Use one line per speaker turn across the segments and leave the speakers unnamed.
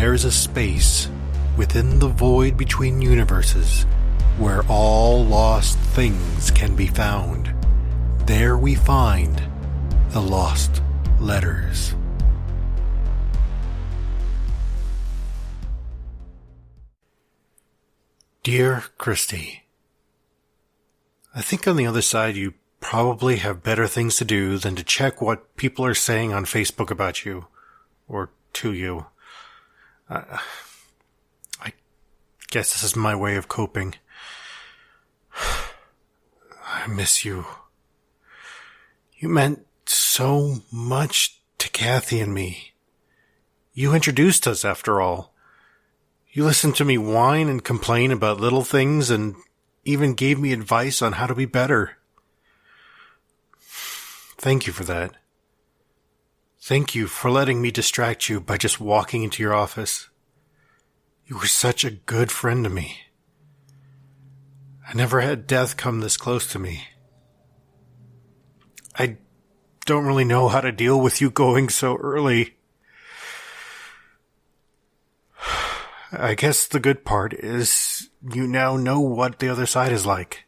there is a space within the void between universes where all lost things can be found. There we find the lost letters. Dear Kristi, I think on the other side you probably have better things to do than to check what people are saying on Facebook about you, or to you. I guess this is my way of coping. I miss you. You meant so much to Kathy and me. You introduced us, after all. You listened to me whine and complain about little things and even gave me advice on how to be better. Thank you for that. Thank you for letting me distract you by just walking into your office. You were such a good friend to me. I never had death come this close to me. I don't really know how to deal with you going so early. I guess the good part is you now know what the other side is like.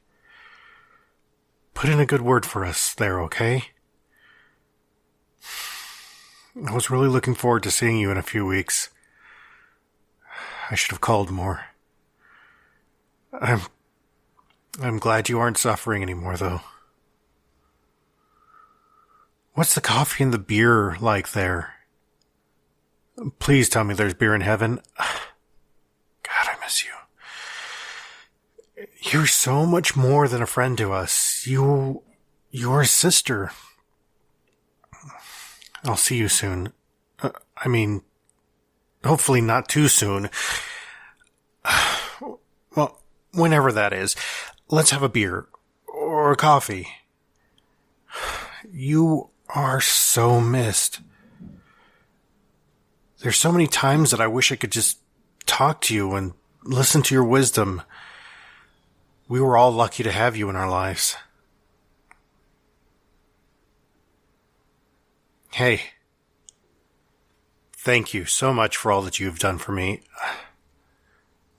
Put in a good word for us there, okay? I was really looking forward to seeing you in a few weeks. I should have called more. I'm glad you aren't suffering anymore, though. What's the coffee and the beer like there? Please tell me there's beer in heaven. God, I miss you. You're so much more than a friend to us. You're a sister. I'll see you soon. Hopefully not too soon. Well, whenever that is. Let's have a beer. Or a coffee. You are so missed. There's so many times that I wish I could just talk to you and listen to your wisdom. We were all lucky to have you in our lives. Hey. Thank you so much for all that you've done for me. I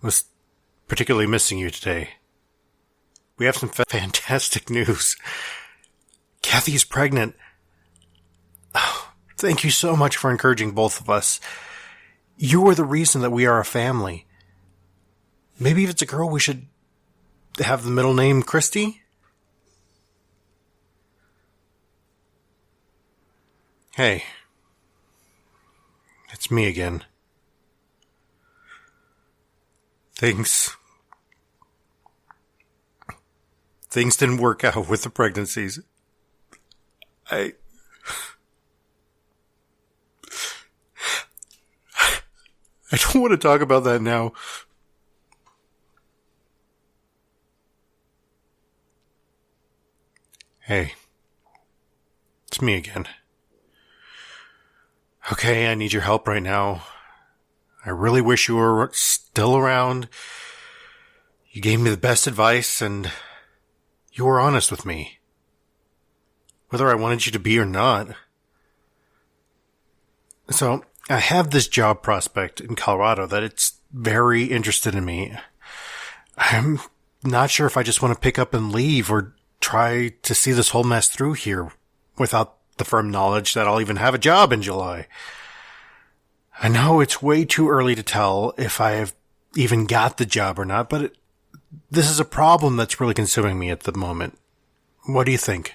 was particularly missing you today. We have some fantastic news. Kathy's pregnant. Oh, thank you so much for encouraging both of us. You are the reason that we are a family. Maybe if it's a girl, we should have the middle name Kristi? Hey. It's me again. Things didn't work out with the pregnancies. I don't want to talk about that now. Hey. It's me again. Okay, I need your help right now. I really wish you were still around. You gave me the best advice, and you were honest with me. Whether I wanted you to be or not. So, I have this job prospect in Colorado that it's very interested in me. I'm not sure if I just want to pick up and leave or try to see this whole mess through here without the firm knowledge that I'll even have a job in July. I know it's way too early to tell if I have even got the job or not, but this is a problem that's really consuming me at the moment. What do you think?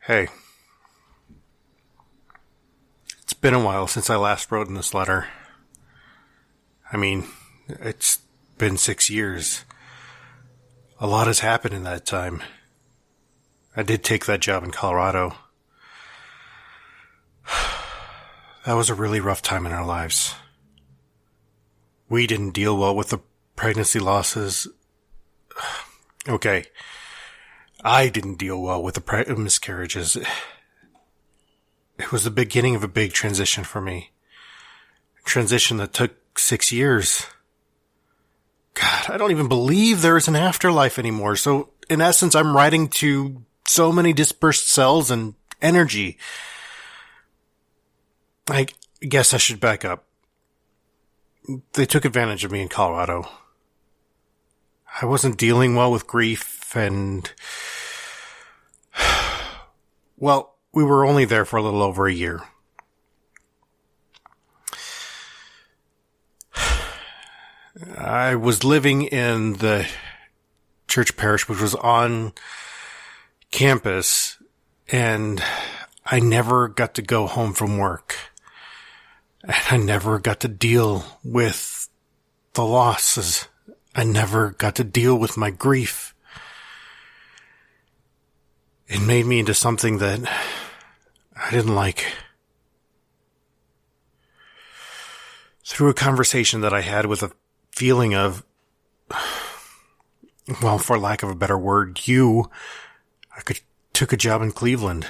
Hey. It's been a while since I last wrote in this letter. It's been 6 years. A lot has happened in that time. I did take that job in Colorado. That was a really rough time in our lives. We didn't deal well with the pregnancy losses. Okay. I didn't deal well with the miscarriages. It was the beginning of a big transition for me. A transition that took 6 years. God, I don't even believe there is an afterlife anymore. So, in essence, I'm writing to so many dispersed cells and energy. I guess I should back up. They took advantage of me in Colorado. I wasn't dealing well with grief and... Well, we were only there for a little over a year. I was living in the church parish, which was on campus, and I never got to go home from work. And I never got to deal with the losses. I never got to deal with my grief. It made me into something that I didn't like. Through a conversation that I had with a feeling of, well, for lack of a better word, I took a job in Cleveland,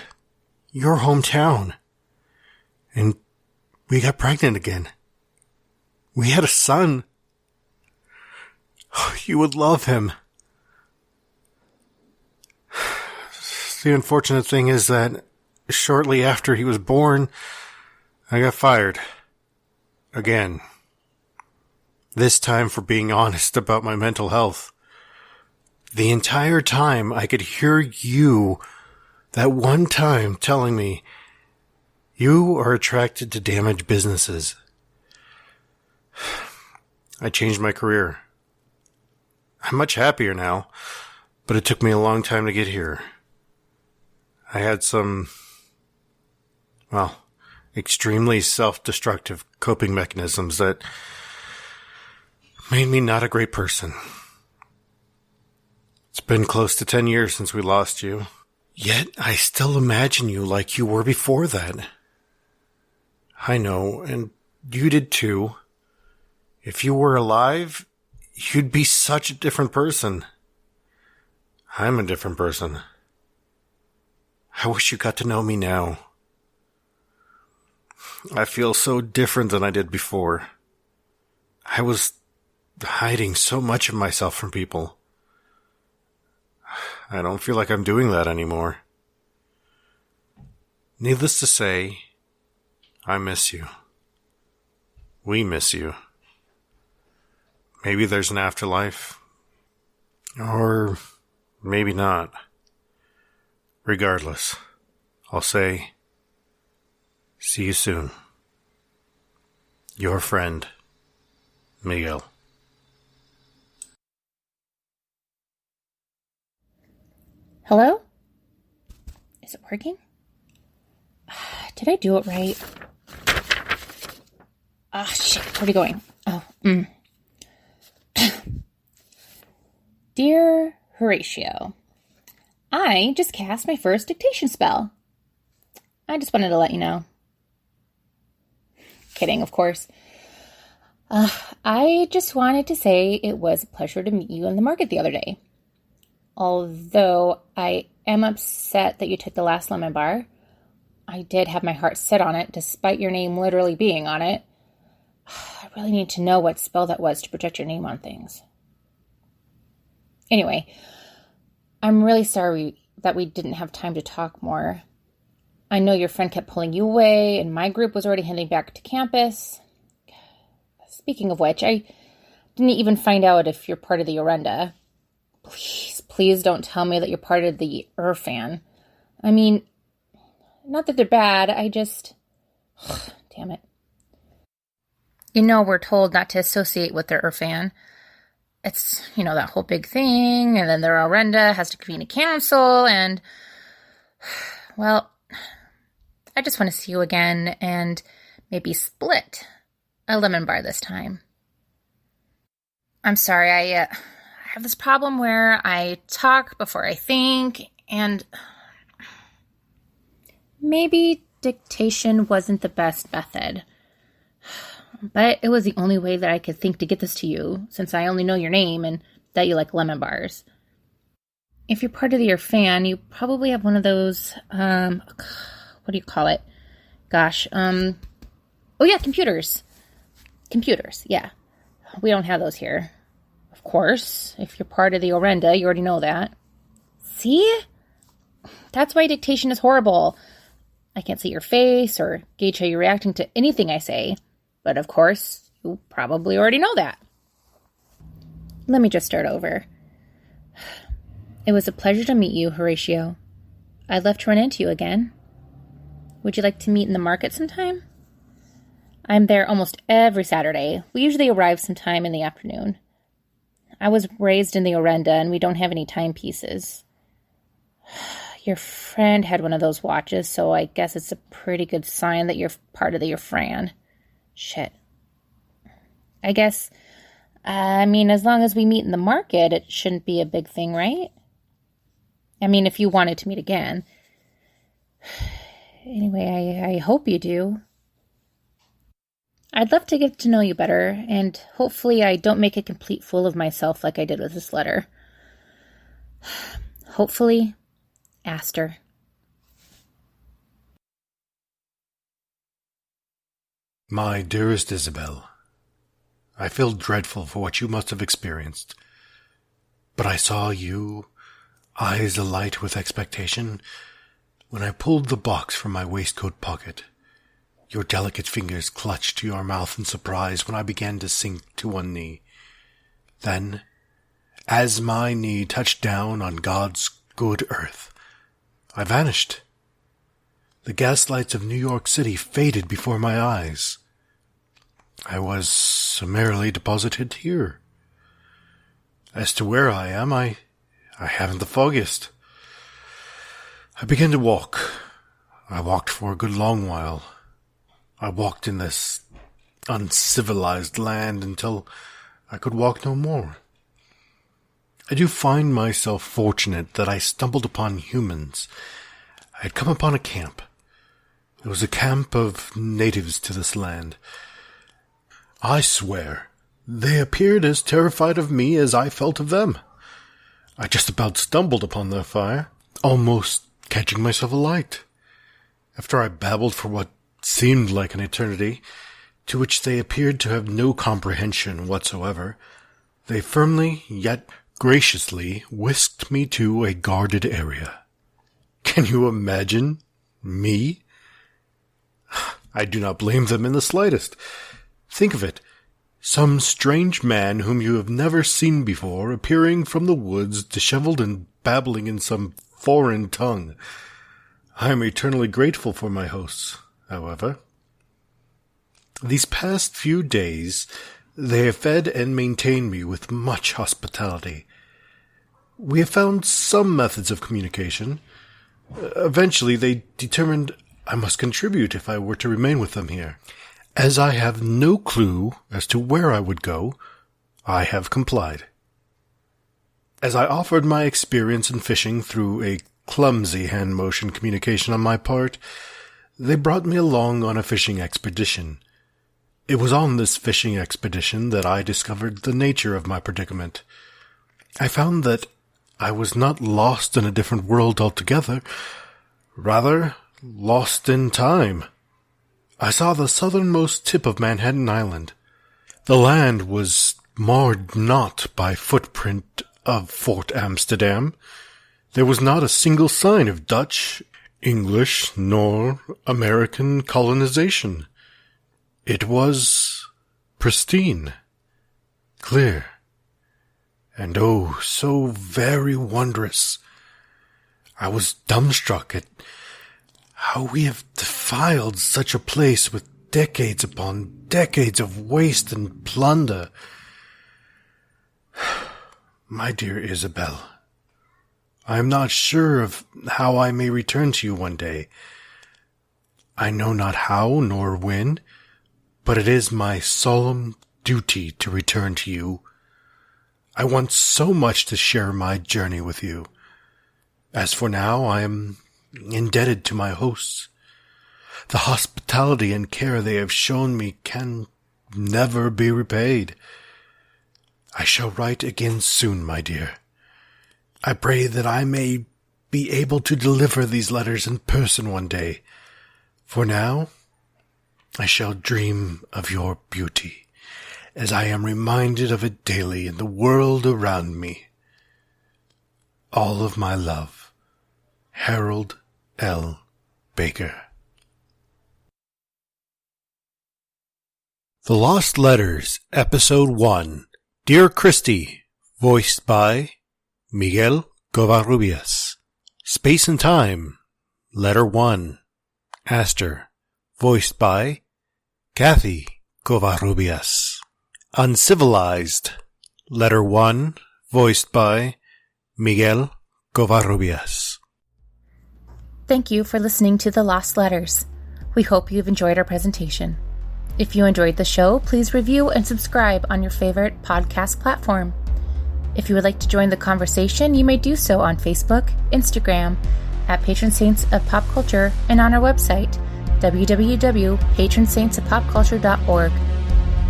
your hometown, and we got pregnant again. We had a son. You would love him. The unfortunate thing is that shortly after he was born, I got fired. Again. This time for being honest about my mental health. The entire time I could hear you, that one time, telling me, you are attracted to damaged businesses. I changed my career. I'm much happier now, but it took me a long time to get here. I had some, extremely self-destructive coping mechanisms that made me not a great person. It's been close to 10 years since we lost you. Yet I still imagine you like you were before that. I know, and you did too. If you were alive, you'd be such a different person. I'm a different person. I wish you got to know me now. I feel so different than I did before. I was hiding so much of myself from people. I don't feel like I'm doing that anymore. Needless to say, I miss you. We miss you. Maybe there's an afterlife. Or maybe not. Regardless, I'll say, see you soon. Your friend, Miguel.
Hello? Is it working? Did I do it right? Shit. Where are you going? Dear Horatio, I just cast my first dictation spell. I just wanted to let you know. Kidding, of course. I just wanted to say it was a pleasure to meet you in the market the other day. Although I am upset that you took the last lemon bar. I did have my heart set on it, despite your name literally being on it. I really need to know what spell that was to protect your name on things. Anyway, I'm really sorry that we didn't have time to talk more. I know your friend kept pulling you away, and my group was already heading back to campus. Speaking of which, I didn't even find out if you're part of the Orenda. Please don't tell me that you're part of the fan. I mean, not that they're bad, I just... Damn it. You know we're told not to associate with their fan. It's, that whole big thing, and then their Orenda has to convene a council, and... Well, I just want to see you again, and maybe split a lemon bar this time. I'm sorry, I have this problem where I talk before I think, and maybe dictation wasn't the best method. But it was the only way that I could think to get this to you, since I only know your name and that you like lemon bars. If you're part of your fan, you probably have one of those, what do you call it? Gosh, oh yeah, computers. Computers, yeah. We don't have those here. Of course, if you're part of the Orenda, you already know that. See? That's why dictation is horrible. I can't see your face or gauge how you're reacting to anything I say, but of course, you probably already know that. Let me just start over. It was a pleasure to meet you, Horatio. I'd love to run into you again. Would you like to meet in the market sometime? I'm there almost every Saturday. We usually arrive sometime in the afternoon. I was raised in the Orenda, and we don't have any timepieces. Your friend had one of those watches, so I guess it's a pretty good sign that you're part of the Fran. Shit. As long as we meet in the market, it shouldn't be a big thing, right? If you wanted to meet again. Anyway, I hope you do. I'd love to get to know you better, and hopefully I don't make a complete fool of myself like I did with this letter. Hopefully, Aster.
My dearest Isabel, I feel dreadful for what you must have experienced. But I saw you, eyes alight with expectation, when I pulled the box from my waistcoat pocket. Your delicate fingers clutched to your mouth in surprise when I began to sink to one knee. Then, as my knee touched down on God's good earth, I vanished. The gaslights of New York City faded before my eyes. I was summarily deposited here. As to where I am, I haven't the foggiest. I began to walk. I walked for a good long while. I walked in this uncivilized land until I could walk no more. I do find myself fortunate that I stumbled upon humans. I had come upon a camp. It was a camp of natives to this land. I swear, they appeared as terrified of me as I felt of them. I just about stumbled upon their fire, almost catching myself alight. After I babbled for what seemed like an eternity, to which they appeared to have no comprehension whatsoever, they firmly, yet graciously, whisked me to a guarded area. Can you imagine me? I do not blame them in the slightest. Think of it. Some strange man whom you have never seen before appearing from the woods, disheveled and babbling in some foreign tongue. I am eternally grateful for my hosts, however. These past few days, they have fed and maintained me with much hospitality. We have found some methods of communication. Eventually, they determined I must contribute if I were to remain with them here. As I have no clue as to where I would go, I have complied. As I offered my experience in fishing through a clumsy hand-motion communication on my part, they brought me along on a fishing expedition. It was on this fishing expedition that I discovered the nature of my predicament. I found that I was not lost in a different world altogether, rather lost in time. I saw the southernmost tip of Manhattan Island. The land was marred not by footprint of Fort Amsterdam. There was not a single sign of Dutch, English, nor American colonization. It was pristine, clear, and oh, so very wondrous. I was dumbstruck at how we have defiled such a place with decades upon decades of waste and plunder. My dear Isabel, I am not sure of how I may return to you one day. I know not how nor when, but it is my solemn duty to return to you. I want so much to share my journey with you. As for now, I am indebted to my hosts. The hospitality and care they have shown me can never be repaid. I shall write again soon, my dear. I pray that I may be able to deliver these letters in person one day. For now, I shall dream of your beauty, as I am reminded of it daily in the world around me. All of my love, Harold L. Baker. The Lost Letters, Episode 1. Dear Kristi, voiced by Miguel Covarrubias. Space and Time, Letter 1. Aster, voiced by Kathy Covarrubias. Uncivilized, Letter 1, voiced by Miguel Covarrubias.
Thank you for listening to The Lost Letters. We hope you've enjoyed our presentation. If you enjoyed the show, please review and subscribe on your favorite podcast platform. If you would like to join the conversation, you may do so on Facebook, Instagram, at Patron Saints of Pop Culture, and on our website, www.patronsaintsofpopculture.org.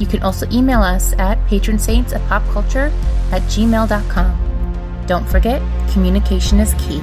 You can also email us at patronsaintsofpopculture@gmail.com. Don't forget, communication is key.